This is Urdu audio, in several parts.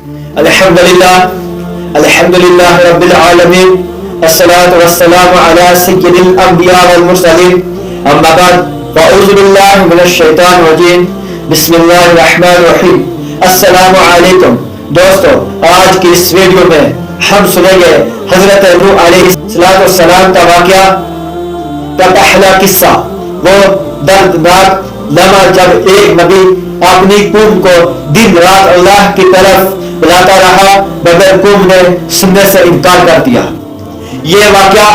الحمدللہ رب العالمین، الصلاۃ والسلام علی سید الانبیاء والمرسلین، اما بعد فاعوذ باللہ من الشیطان الرجیم، بسم اللہ الرحمن الرحیم۔ السلام علیکم دوستو، آج کی اس ویڈیو میں ہم سنیں گے حضرت نوح علیہ السلام کا واقعہ کا پہلا قصہ، وہ دردناک لمحہ جب ایک نبی اپنی قوم کو دن رات اللہ کی طرف بلاتا رہا مگر قوم نے سننے سے انکار کر دیا۔ یہ واقعہ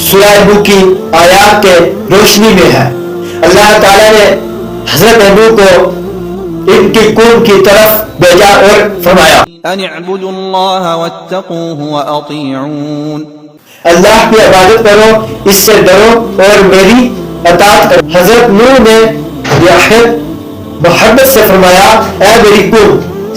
سورہ نوح کی آیات کے روشنی میں ہے۔ اللہ تعالی نے حضرت نوح کو ان کی قوم کی طرف بھیجا اور فرمایا ان اعبدوا اللہ واتقوہ واطیعون، اللہ کی عبادت کرو، اس سے ڈرو اور میری اطاعت کرو۔ حضرت نوح نے محبت سے فرمایا، اے میری قوم،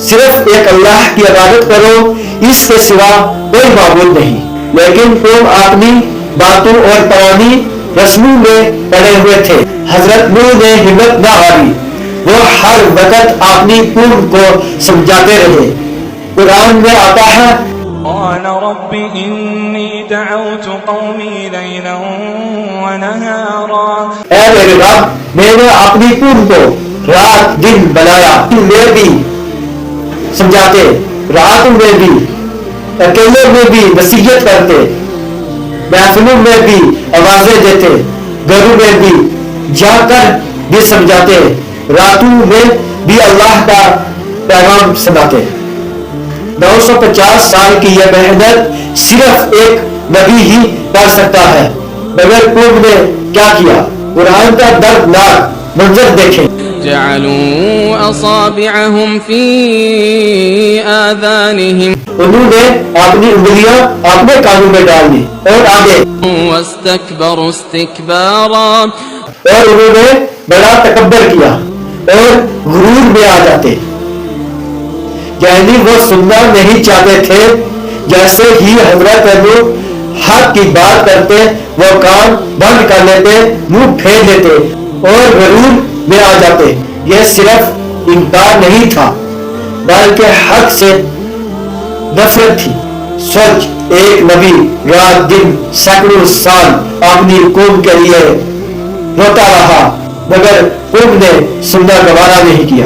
صرف ایک اللہ کی عبادت کرو، اس کے سوا کوئی معبود نہیں۔ لیکن قوم اپنی باتوں اور پرانی رسموں میں پڑے ہوئے تھے۔ حضرت نوح نے ہمت نہ ہاری، وہ ہر وقت اپنی قوم کو سمجھاتے رہے۔ قرآن میں آتا ہے قال رب انی دعوت قومی لیلا ونہارا، اے میرے رب، میں نے اپنی قوم کو رات دن بنایا، میں بھی سمجھاتے، رات میں بھی، اکیلے میں بھی نصیحت کرتے، محفلوں میں بھی آوازیں دیتے، گھروں میں بھی جا کر بھی سمجھاتے، راتوں میں بھی اللہ کا پیغام سناتے۔ 950 سال کی یہ محنت صرف ایک نبی ہی کر سکتا ہے، مگر قوم نے کیا کیا؟ قرآن کا دردناک منظر دیکھیں۔ جعلوا اصابعهم في آذانهم، انہوں نے اپنی انگلیاں اپنے کانوں میں ڈال دی اور آگے، واستكبروا استكبارا، اور انہوں نے بڑا تکبر کیا اور غرور میں آ جاتے، یعنی وہ سننا نہیں چاہتے تھے۔ جیسے ہی حضرت نوح حق کی بات کرتے، وہ کان بند کر لیتے، منہ پھیر لیتے اور غرور میں آ جاتے۔ یہ صرف انکار نہیں تھا بلکہ حق سے نفرت تھی۔ سوچ، ایک نبی رات دن سینکڑوں سال اپنی قوم کے لیے روتا رہا مگر قوم نے سننا گوارا نہیں کیا۔